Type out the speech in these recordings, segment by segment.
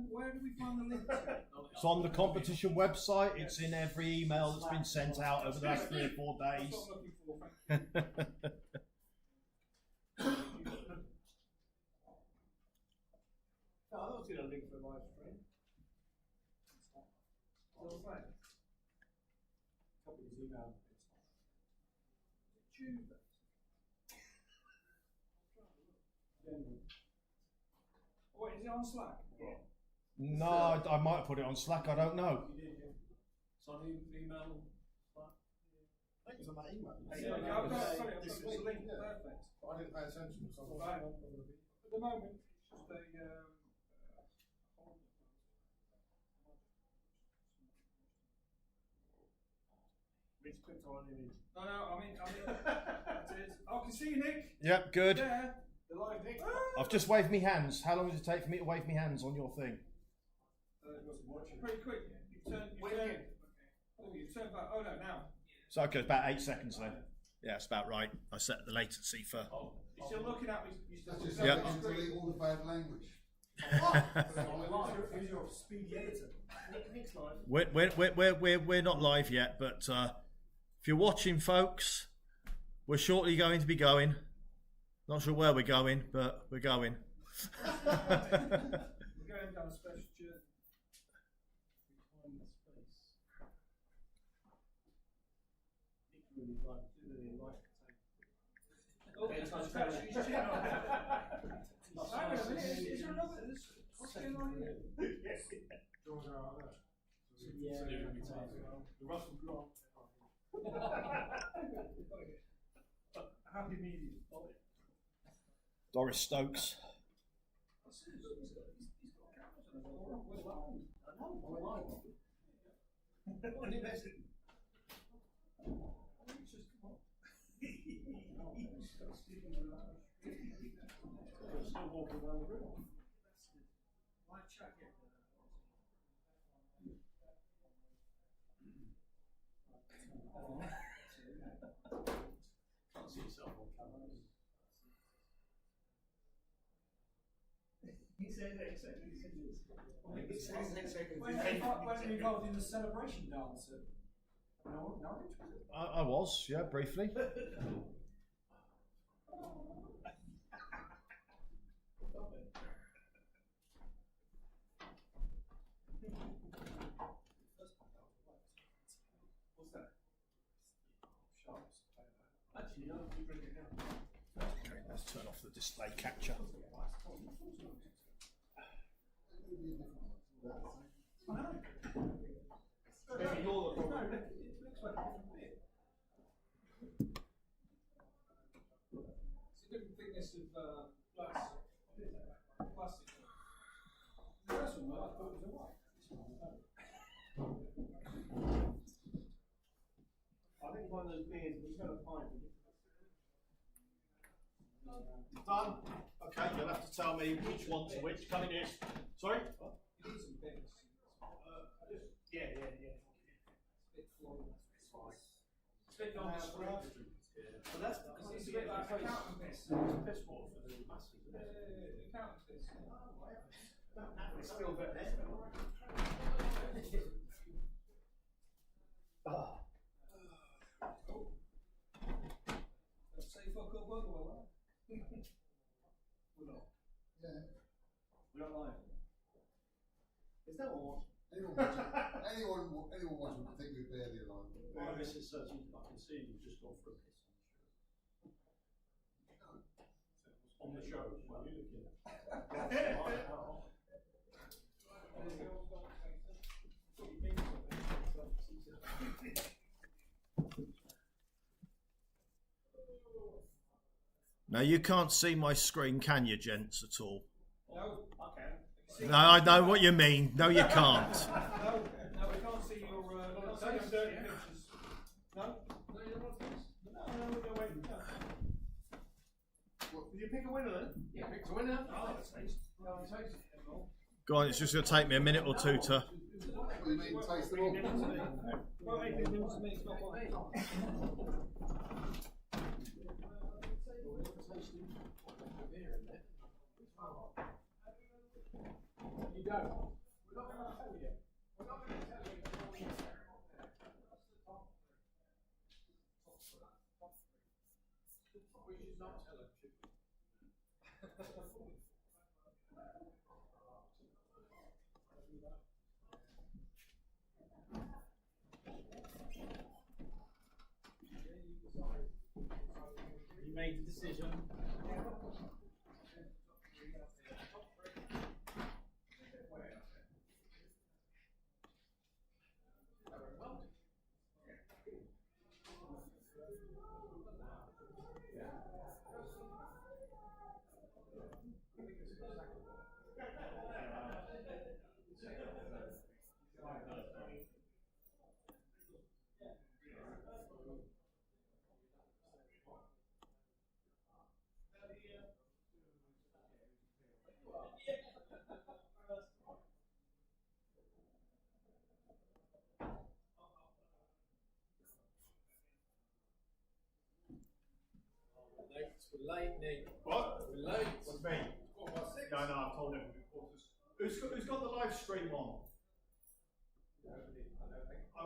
Where do we find the link? It's on the competition website. It's in every email that's been sent out over the last 3 or 4 days. I don't see a link for a live stream. Copy his email. Tuesday. What, is it on Slack? No, I might have put it on Slack. I don't know. You did, yeah. It's on email. Slack. I think it's on that email. Sorry, I've got the link. Perfect. But I didn't pay attention. So At the moment, it's just a. It's clicked on an image. No, I mean, it is. Oh, I can see you, Nick. Yep, good. There. The live Nick. I've just waved me hands. How long does it take for me to wave me hands on your thing? Pretty quick. You turn. Oh, you turn back. Oh no, now. So okay, about 8 seconds then. Yeah, it's about right. I set the latency for. Oh, you're still looking at me. just Yep. delete all the bad language. Who's your speedy editor? Nick's live. We're not live yet, but if you're watching, folks, we're shortly going to be going. Not sure where we're going, but we're going. We're going down a special journey. Behind the space. Nick really like to do the light. Oh, it's scratch his chin on it. Hang on a minute, is there another? What's going on here? Drawers are out there. Yeah, the Russell Block. Happy medium. Doris Stokes. He's got cameras on. We're live. I know, we're live. What an investment. Still walking around the room. Might check it. Can't see yourself on camera. He says next second. When were you involved in the celebration dance at Norwich? I was, yeah, briefly. What's that? Sharps. Actually, no, you bring it down. Okay, let's turn off the display capture. I know. Maybe you're the problem. No, it looks like a different bit. It's a different thickness of glass. Plastic. The first one, I thought it was a white. This one, I think one of those beers, we've got a pint. Done. Okay, you'll have to tell me which one's which. Come in here. Sorry? You need some bits. Yeah. It's a bit floral. It's fine. It's a bit nondescript. But that's because it's a bit like accountant piss. Piss water for the masses, isn't it? Accountant piss. It's still a bit there. Let's say fuck up well. We're not. Yeah. We're not live. Is that what? Anyone watching would think we're barely alive. Well, I guess it's I can see you've just gone for a piss on the show. Well, you're looking at. Now you can't see my screen, can you, gents, at all? No, I can. No, I know what you mean. No, you can't. No, we can't see your dirty pictures. No? No, you don't want to? No, we'll wait. Did you pick a winner then? Yeah, picked a winner. Oh, that's nice. Go on, it's just going to take me a minute or two to. What do you mean, taste them all? Well, maybe them to me, it's not what I You don't. We're not going to tell you. We're not going to tell you. We should not tell them, should we? You made the decision. We're late, Nick. What? We're late. What's me? No, I've told him. Who's got the live stream on? I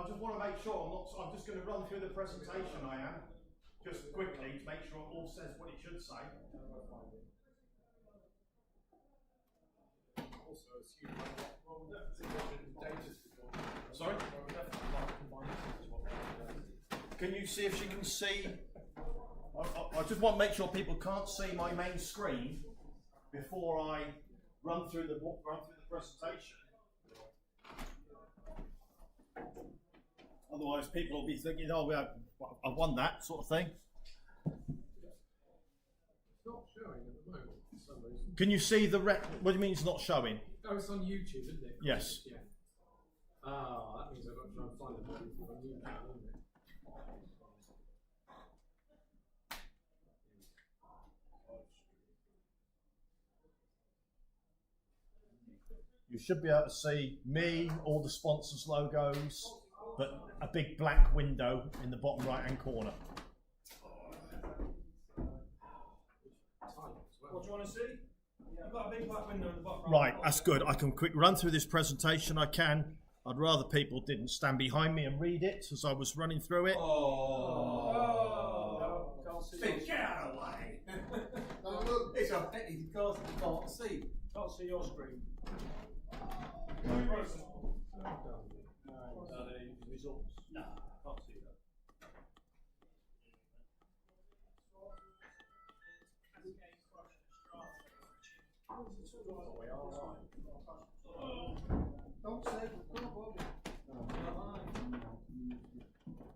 just want to make sure I'm just going to run through the presentation. I am just quickly to make sure it all says what it should say. Sorry? Can you see if she can see? I just want to make sure people can't see my main screen before I run through the presentation. Otherwise, people will be thinking, "Oh, I've won that," sort of thing. It's not showing at the moment for some reason. Can you see the What do you mean it's not showing? Oh, it's on YouTube, isn't it? Yes. Yeah. Ah, that means I've got to try and find the body for a new channel, isn't it? You should be able to see me, all the sponsors' logos, but a big black window in the bottom right-hand corner. What do you want to see? You've got a big black window in the bottom Right, that's good. I can quick run through this presentation. I can. I'd rather people didn't stand behind me and read it as I was running through it. Oh. Get out of the way! No, look. It's a pity because you can't see. Can't see your screen. No. The results. No, can't see that. Don't say.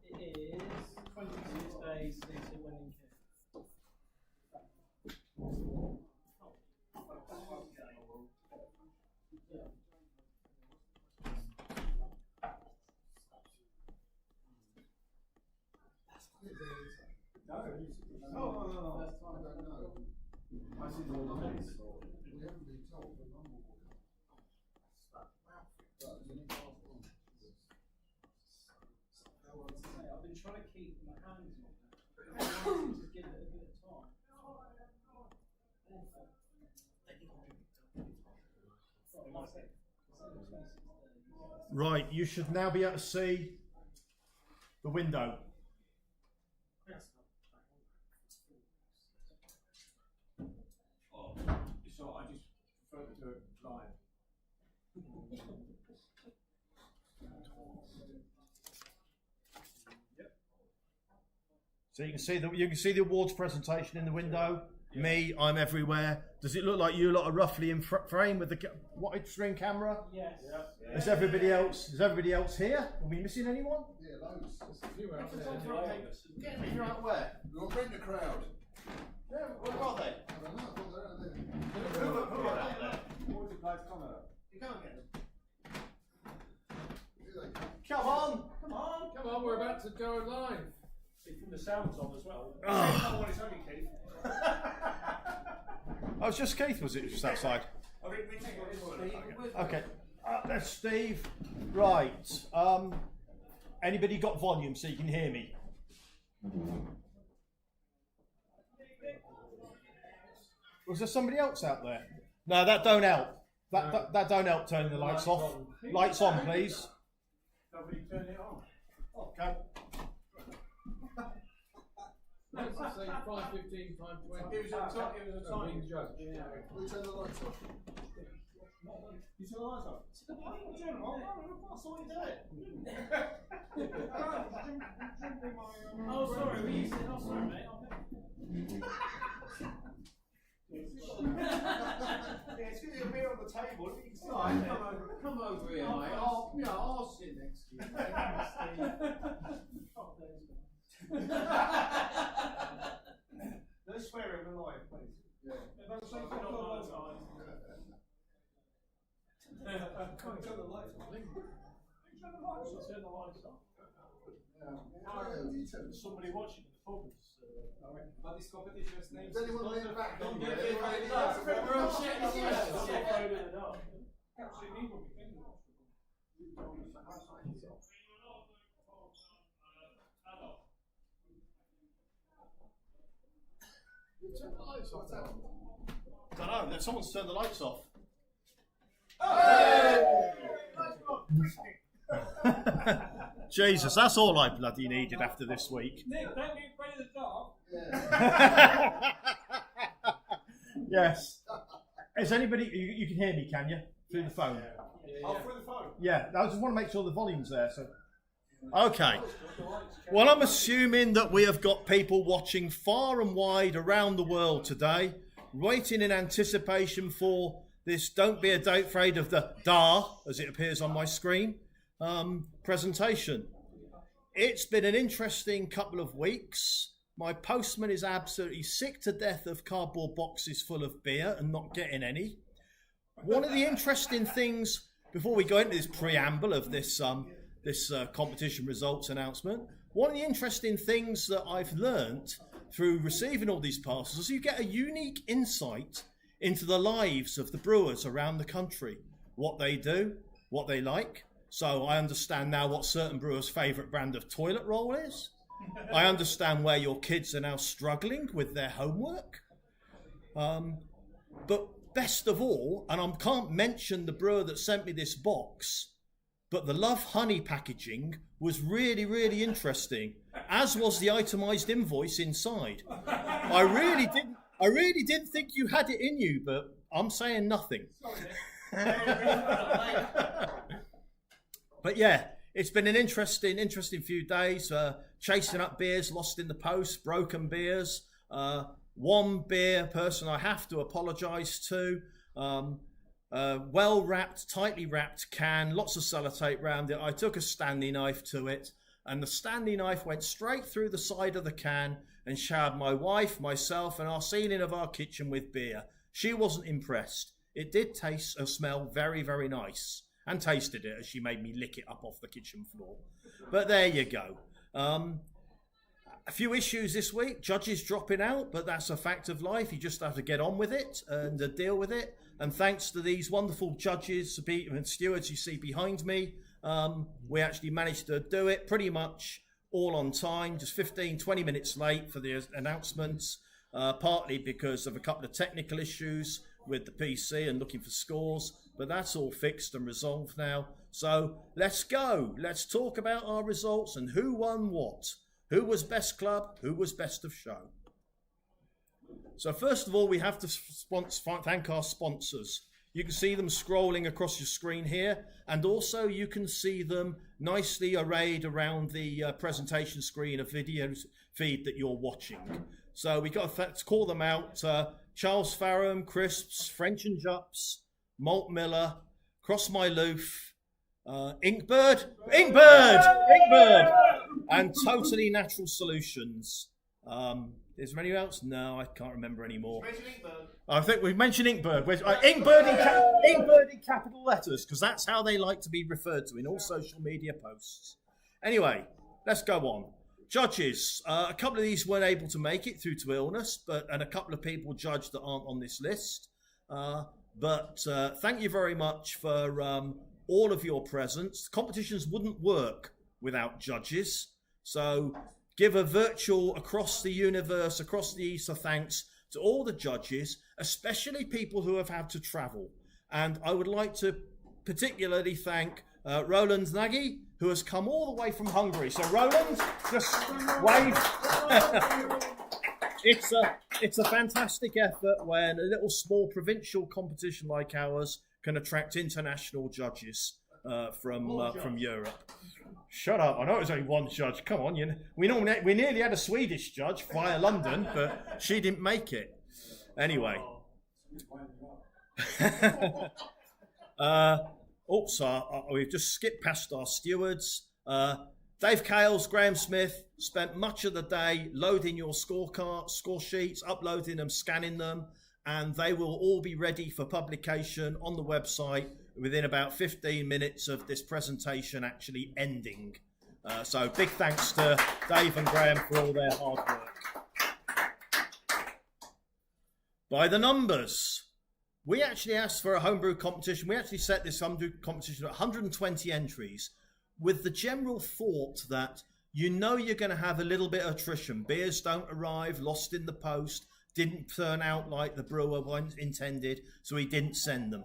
It is 26 days since it went in care. No. No. I don't know. I see the one We haven't been told the number. I've been trying to keep my hands on it. To give it a bit of time. Right, you should now be able to see the window. Oh, it's all right, I just prefer to do it live. So you can see the awards presentation in the window. Yeah. Me, I'm everywhere. Does it look like you lot are roughly in frame with the widescreen camera? Yes. Yeah. Is everybody else here? Are we missing anyone? Yeah, loads. You're out where? You're bring the crowd. Yeah, where are they? I don't know. They're out there. Who are out there? What's the place coming up? You can't get them. Here they come. Come on! Come on, we're about to go live. Keeping the sounds on as well. Oh. It's only Keith. Oh, it's just Keith, was it? Just outside. I think we take this one. Okay. That's Steve. Right. Anybody got volume so you can hear me? Was there somebody else out there? No, that don't help. That don't help turning the lights off. Lights on, please. Somebody turn it on. Okay. Let's just say 5:15, 5:20. It was a time judge. We turn the lights off. You turn the lights off? I saw you do it. Oh, sorry, we used it. Oh, sorry, mate. Yeah, it's going to be a beer on the table. You can see Come over here, mate. I'll sit next to you. No swearing in live, please. Yeah. Not all the time. Can't turn the lights off. Turn the lights off. Somebody watching the pub. But this competition's name Is anyone in the back? Don't Yeah, get yeah, it yeah, right yeah. now. We're all shit. Turn the lights off. I don't know, someone's turned the lights off. Jesus, that's all I bloody needed after this week. Nick, don't be afraid of the dark. Yeah. Yes. Is anybody, you can hear me, can you? Through the phone? Oh, through the phone. Yeah, I just want to make sure the volume's there. So. Okay. Well, I'm assuming that we have got people watching far and wide around the world today, waiting in anticipation for this Don't Be Afraid of the DAR, as it appears on my screen, presentation. It's been an interesting couple of weeks. My postman is absolutely sick to death of cardboard boxes full of beer and not getting any. One of the interesting things, before we go into this preamble of this competition results announcement, one of the interesting things that I've learnt through receiving all these parcels is you get a unique insight into the lives of the brewers around the country, what they do, what they like. So I understand now what certain brewers' favourite brand of toilet roll is. I understand where your kids are now struggling with their homework. But best of all, and I can't mention the brewer that sent me this box, but the Love Honey packaging was really, really interesting, as was the itemised invoice inside. I really didn't think you had it in you, but I'm saying nothing. But yeah, it's been an interesting few days. Chasing up beers, lost in the post, broken beers. One beer person I have to apologise to. Well wrapped, tightly wrapped can, lots of sellotape round it. I took a Stanley knife to it, and the Stanley knife went straight through the side of the can and showered my wife, myself, and our ceiling of our kitchen with beer. She wasn't impressed. It did taste and smell very, very nice, and tasted it as she made me lick it up off the kitchen floor. But there you go. A few issues this week. Judges dropping out, but that's a fact of life. You just have to get on with it and deal with it. And thanks to these wonderful judges and stewards you see behind me, we actually managed to do it pretty much all on time, just 15, 20 minutes late for the announcements, partly because of a couple of technical issues with the PC and looking for scores, but that's all fixed and resolved now. So let's go. Let's talk about our results and who won what. Who was best club? Who was best of show? So first of all, we have to thank our sponsors. You can see them scrolling across your screen here, and also you can see them nicely arrayed around the presentation screen of video feed that you're watching. So we got to call them out. Charles Fareham, Crisps, French and Jups, Malt Miller, Cross My Loof, Inkbird, and Totally Natural Solutions. Is there anyone else? No, I can't remember anymore. I think we've mentioned Inkbird. Inkbird in capital letters, because that's how they like to be referred to in all social media posts. Anyway, let's go on. Judges, a couple of these weren't able to make it due to illness, and a couple of people judged that aren't on this list. But thank you very much for all of your presence. Competitions wouldn't work without judges. So give a virtual across the universe, across the ether thanks to all the judges, especially people who have had to travel. And I would like to particularly thank Roland Nagy, who has come all the way from Hungary. So Roland, just wave. It's a fantastic effort when a little small provincial competition like ours can attract international judges from Europe. Shut up! I know it was only one judge. Come on, we nearly had a Swedish judge via London, but she didn't make it. Anyway. We've just skipped past our stewards. Dave Cales, Graham Smith spent much of the day loading your score sheets, uploading them, scanning them, and they will all be ready for publication on the website within about 15 minutes of this presentation actually ending. So big thanks to Dave and Graham for all their hard work. By the numbers. We actually asked for a homebrew competition. We actually set this homebrew competition at 120 entries with the general thought that you're going to have a little bit of attrition. Beers don't arrive, lost in the post, didn't turn out like the brewer intended, so he didn't send them.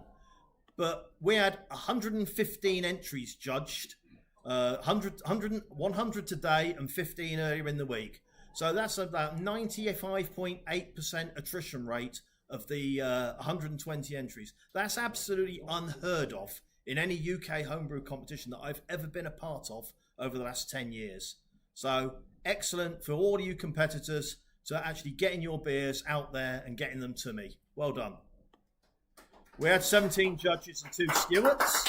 But we had 115 entries judged, 100 today and 15 earlier in the week. So that's about 95.8% attrition rate of the 120 entries. That's absolutely unheard of in any UK homebrew competition that I've ever been a part of over the last 10 years. So excellent for all you competitors to actually getting your beers out there and getting them to me. Well done. We had 17 judges and 2 stewards.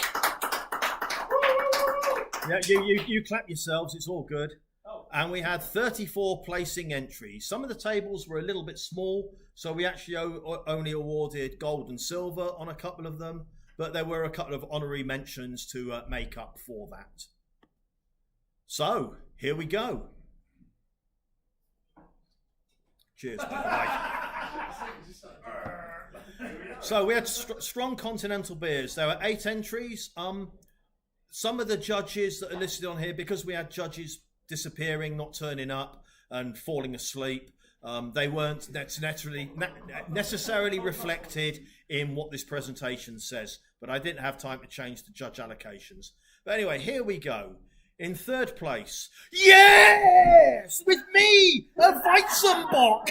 Yeah, you clap yourselves, it's all good. And we had 34 placing entries. Some of the tables were a little bit small, so we actually only awarded gold and silver on a couple of them, but there were a couple of honorary mentions to make up for that. So, here we go. Cheers. So we had strong continental beers. There were 8 entries. Some of the judges that are listed on here, because we had judges disappearing, not turning up and falling asleep, they weren't necessarily reflected in what this presentation says, but I didn't have time to change the judge allocations. But anyway, here we go. In 3rd place, yes, with me, a Weizenbock.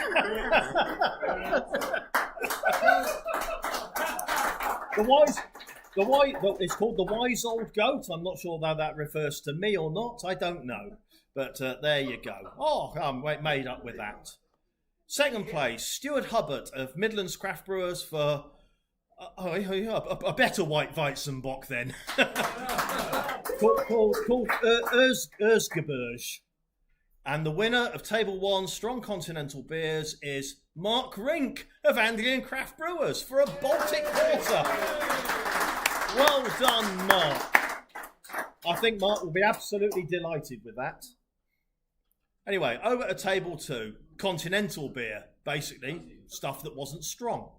It's called the Wise Old Goat. I'm not sure whether that refers to me or not. I don't know. But there you go. Oh, I'm made up with that. 2nd place, Stuart Hubbard of Midlands Craft Brewers for a better white Weizenbock then. called Erzgebirge. And the winner of Table 1 Strong Continental Beers is Mark Rink of Anglian Craft Brewers for a Baltic Porter. Well done, Mark. I think Mark will be absolutely delighted with that. Anyway, over to Table 2, Continental Beer, basically stuff that wasn't strong.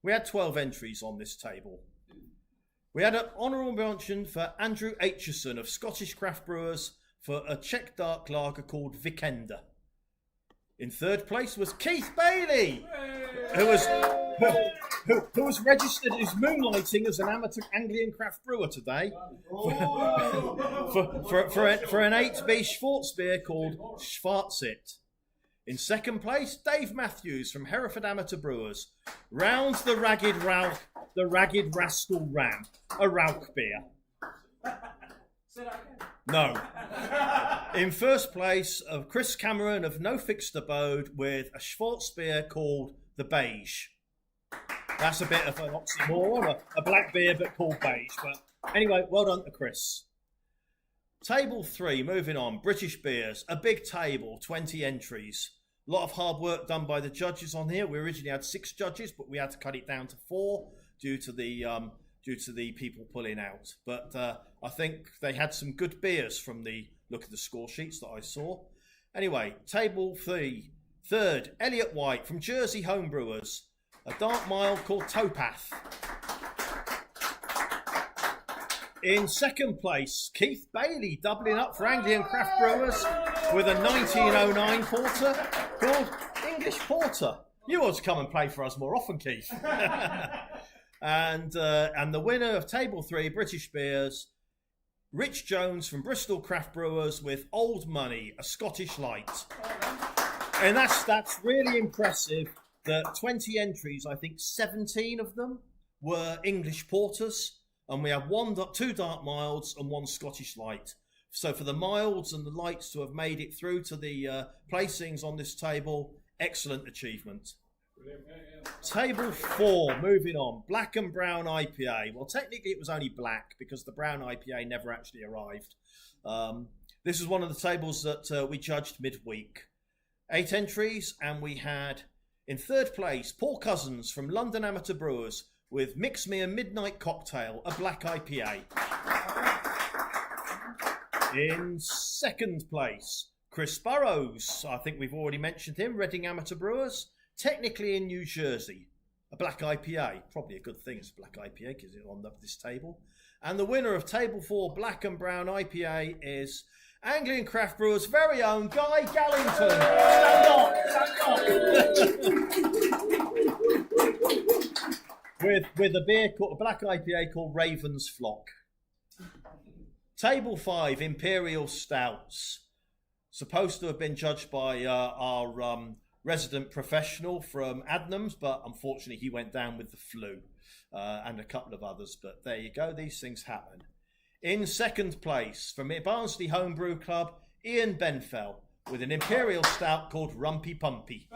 We had 12 entries on this table. We had an honourable mention for Andrew Aitchison of Scottish Craft Brewers for a Czech dark lager called Vikenda. In 3rd place was Keith Bailey, who was registered as moonlighting as an amateur Anglian craft brewer today for an 8B Schwarzbier called Schwarzit. In 2nd place, Dave Matthews from Hereford Amateur Brewers rounds the Ragged Rascal Ram, a Rauch beer. No. In 1st place, Chris Cameron of No Fixed Abode with a Schwarzbier called the Beige. That's a bit of an oxymoron, a black beer but called beige. But anyway, well done to Chris. Table 3, moving on. British beers, a big table, 20 entries. A lot of hard work done by the judges on here. We originally had 6 judges, but we had to cut it down to 4 due to the people pulling out. But I think they had some good beers from the look at the score sheets that I saw. Anyway, Table 3, 3rd, Elliot White from Jersey Homebrewers, a dark mild called Towpath. In 2nd place, Keith Bailey, doubling up for Anglian Craft Brewers with a 1909 porter called English Porter. You ought to come and play for us more often, Keith. And the winner of Table 3 British Beers, Rich Jones from Bristol Craft Brewers with Old Money, a Scottish Light. And that's really impressive that 20 entries, I think 17 of them were English porters, and we have two dark milds and one Scottish Light. So for the milds and the lights to have made it through to the placings on this table, excellent achievement. Table 4, moving on. Black and Brown IPA. Well, technically it was only black because the brown IPA never actually arrived. This is one of the tables that we judged midweek. 8 entries, and we had, in third place, Paul Cousins from London Amateur Brewers with Mix Me a Midnight Cocktail, a black IPA. In second place, Chris Burrows. I think we've already mentioned him, Reading Amateur Brewers. Technically in New Jersey, a black IPA. Probably a good thing it's a black IPA because it's on this table. And the winner of Table 4 Black and Brown IPA is Anglian Craft Brewers' very own Guy Gallington. Stand up! with a beer called a black IPA called Raven's Flock. Table 5 Imperial Stouts. Supposed to have been judged by our resident professional from Adnams, but unfortunately he went down with the flu, and a couple of others, but there you go, these things happen. In second place, from Barnsley Homebrew Club, Ian Benfell, with an Imperial Stout called Rumpy Pumpy.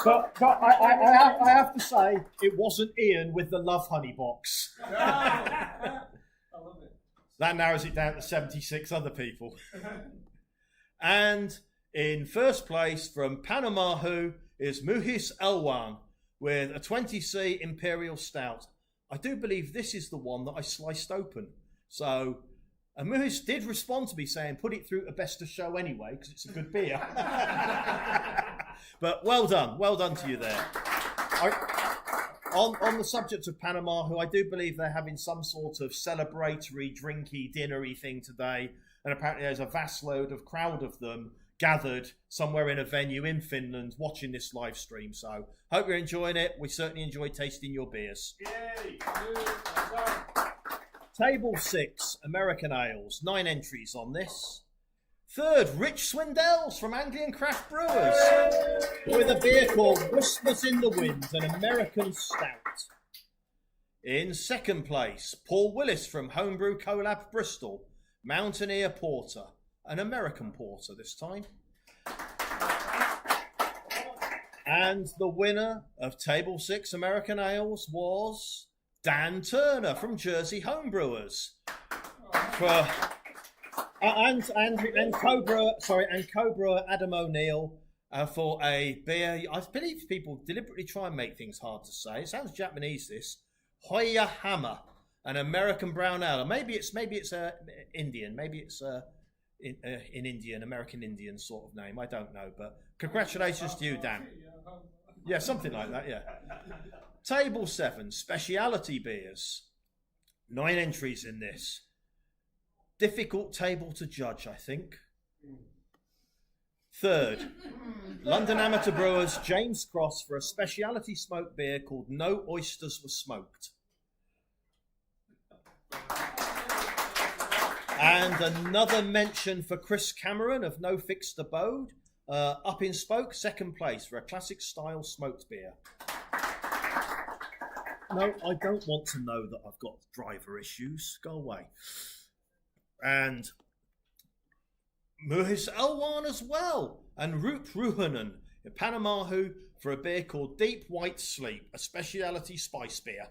But I have to say, it wasn't Ian with the Love Honey box. I love it. That narrows it down to 76 other people. And in first place, from Panamahu, is Muhis Elwan with a 20C Imperial Stout. I do believe this is the one that I sliced open. So, Muhis did respond to me saying, put it through to best of show anyway, because it's a good beer. But well done to you there. On the subject of Panamahu, I do believe they're having some sort of celebratory, drinky, dinnery thing today. And apparently there's a vast crowd of them gathered somewhere in a venue in Finland watching this live stream. So hope you're enjoying it. We certainly enjoy tasting your beers. Yay! Table 6 American Ales, 9 entries on this. Third, Rich Swindells from Anglian Craft Brewers with a beer called Whispers in the Wind, an American Stout. In second place, Paul Willis from Homebrew Collab Bristol, Mountaineer Porter, an American porter this time. And the winner of Table 6 American Ales was Dan Turner from Jersey Homebrewers. And co-brewer Adam O'Neill for a beer. I believe people deliberately try and make things hard to say. It sounds Japanese, this. Hoya Hammer, an American brown ale. Maybe it's Indian. Maybe it's in Indian, American Indian sort of name. I don't know, but congratulations to you, Dan. Yeah, something like that, yeah. Table 7, speciality beers. 9 entries in this. Difficult table to judge, I think. Third, London Amateur Brewers, James Cross, for a speciality smoked beer called No Oysters Were Smoked. And another mention for Chris Cameron of No Fixed Abode, up in Spoke, second place for a classic style smoked beer. No, I don't want to know that I've got driver issues. Go away. And Muhis Elwan as well, and Roop Ruhanen in Panamahu for a beer called Deep White Sleep, a speciality spice beer.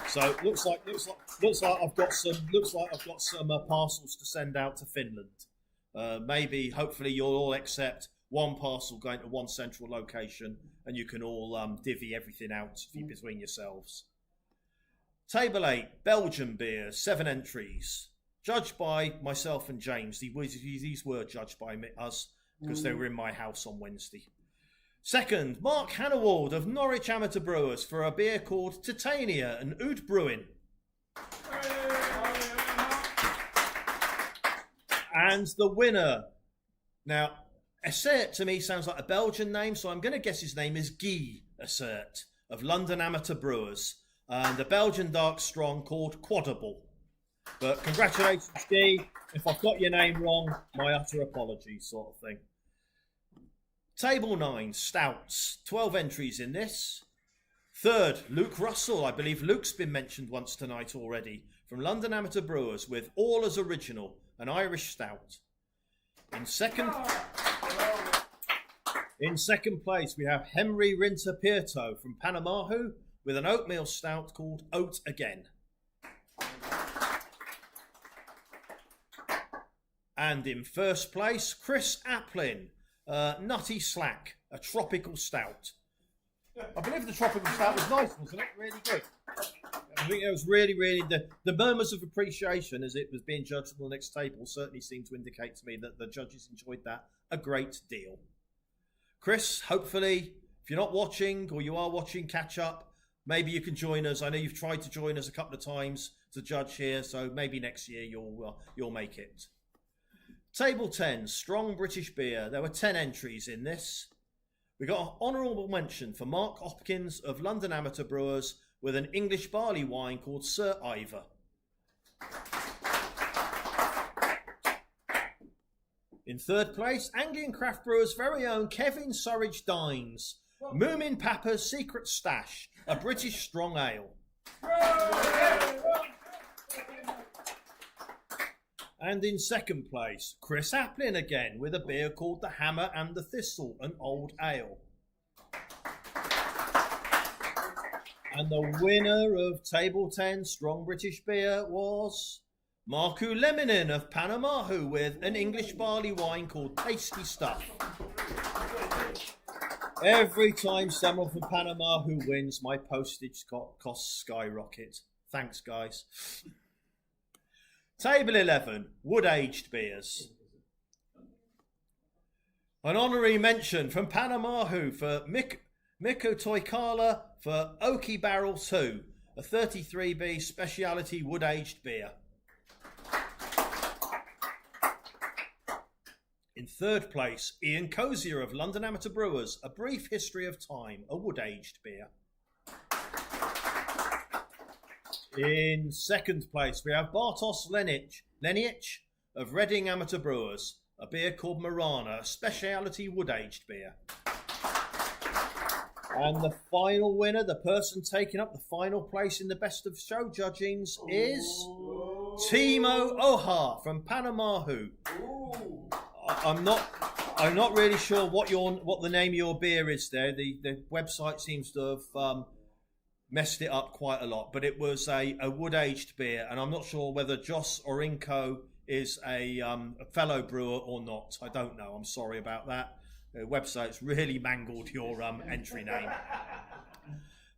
So looks like I've got some parcels to send out to Finland. Maybe, hopefully, you'll all accept one parcel going to one central location, and you can all divvy everything out between yourselves. Table 8, Belgian beers, 7 entries. Judged by myself and James. These were judged by us because they were in my house on Wednesday. Second, Mark Hannawald of Norwich Amateur Brewers for a beer called Titania and Oud Brewing. And the winner. Now, Assert to me sounds like a Belgian name, so I'm going to guess his name is Guy Assert of London Amateur Brewers, and a Belgian dark strong called Quadable. But congratulations, Guy. If I've got your name wrong, my utter apologies, sort of thing. Table 9, stouts. 12 entries in this. Third, Luke Russell. I believe Luke's been mentioned once tonight already. From London Amateur Brewers with All as Original, an Irish stout. In second place, we have Henry Rinter Pierto from Panamahu with an oatmeal stout called Oat Again. And in first place, Chris Applin, Nutty Slack, a tropical stout. I believe the tropical stout was nice, wasn't it? Really good. I think it was really, the murmurs of appreciation as it was being judged on the next table certainly seemed to indicate to me that the judges enjoyed that a great deal. Chris, hopefully, if you're not watching or you are watching, catch up. Maybe you can join us. I know you've tried to join us a couple of times to judge here, so maybe next year you'll make it. Table 10, strong British beer. There were 10 entries in this. We got an honourable mention for Mark Hopkins of London Amateur Brewers with an English barley wine called Sir Ivor. In third place, Anglian Craft Brewers' very own Kevin Surridge Dines, Moomin Papa's Secret Stash, a British strong ale. And in second place, Chris Applin again with a beer called the Hammer and the Thistle, an old ale. And the winner of Table 10 Strong British Beer was Marku Leminin of Panamahu with an English barley wine called Tasty Stuff. Every time someone from Panamahu wins, my postage costs skyrocket. Thanks, guys. Table 11, wood-aged beers. An honorary mention from Panamahu for Mikko Toikala for Oaky Barrel 2, a 33B speciality wood-aged beer. In third place, Ian Cozier of London Amateur Brewers, A Brief History of Time, a wood-aged beer. In second place, we have Bartosz Lenic of Reading Amateur Brewers, a beer called Marana, a speciality wood-aged beer. And the final winner, the person taking up the final place in the best of show judgings is Timo Oha from Panamahu. I'm not really sure what the name of your beer is there. The website seems to have messed it up quite a lot, but it was a wood-aged beer, and I'm not sure whether Joss Orinko is a fellow brewer or not. I don't know. I'm sorry about that. The website's really mangled your entry name.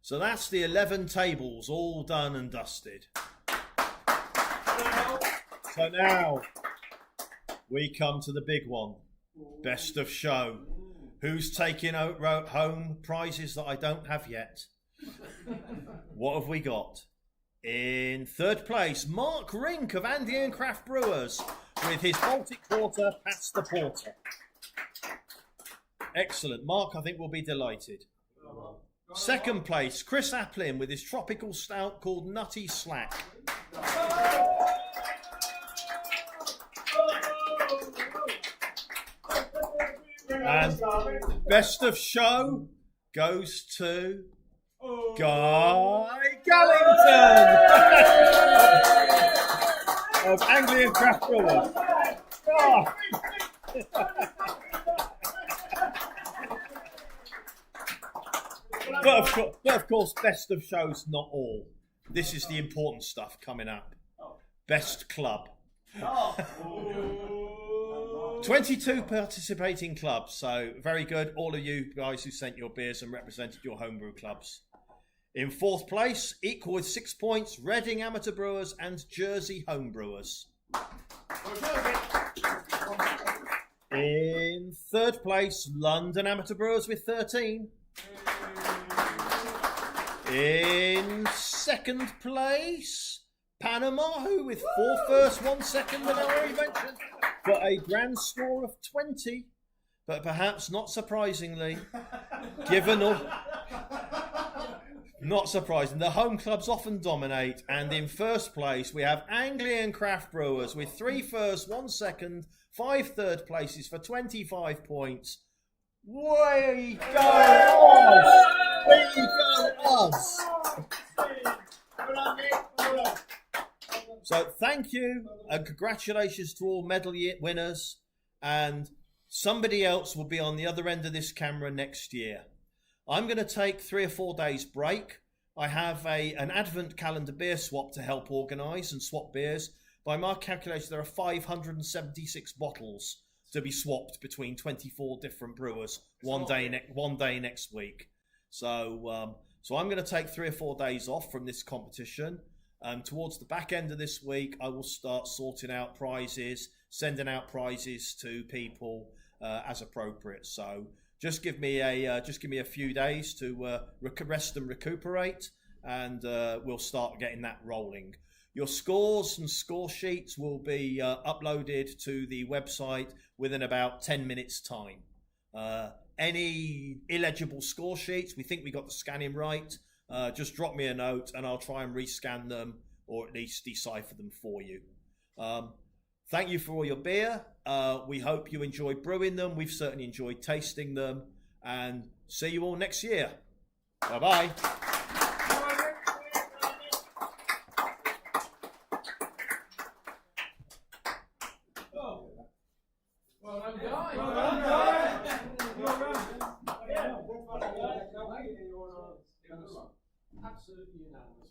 So that's the 11 tables all done and dusted. So now we come to the big one. Best of show. Who's taking home prizes that I don't have yet? What have we got? In third place, Mark Rink of Anglian Craft Brewers with his Baltic Porter, Past the Porter. Excellent. Mark, I think, will be delighted. Second place, Chris Applin with his tropical stout called Nutty Slack. And best of show goes to Guy Gallington of Anglian Craft Brewers. Oh. But of course, best of show's not all. This is the important stuff coming up. Best club. 22 participating clubs, so very good. All of you guys who sent your beers and represented your homebrew clubs. In fourth place, equal with 6 points, Reading Amateur Brewers and Jersey Homebrewers. In third place, London Amateur Brewers with 13. In second place, Panamahu with 4 first, 1 second, and I already mentioned, got a grand score of 20. but perhaps not surprisingly, given all. Not surprising. The home clubs often dominate, and in first place we have Anglian Craft Brewers with 3 first, 1 second, 5 third places for 25 points. We go us! We go us! So thank you and congratulations to all medal winners, and somebody else will be on the other end of this camera next year. I'm going to take 3 or 4 days break. I have an advent calendar beer swap to help organise and swap beers. By my calculation, there are 576 bottles to be swapped between 24 different brewers one day next week. So I'm going to take 3 or 4 days off from this competition. Towards the back end of this week, I will start sorting out prizes, sending out prizes to people as appropriate. So just give me a few days to rest and recuperate, and we'll start getting that rolling. Your scores and score sheets will be uploaded to the website within about 10 minutes' time. Any illegible score sheets, we think we got the scanning right, just drop me a note and I'll try and rescan them or at least decipher them for you. Thank you for all your beer. We hope you enjoyed brewing them. We've certainly enjoyed tasting them. And see you all next year. Bye-bye. Well done, guys. Well done, guys. Absolutely unanimous.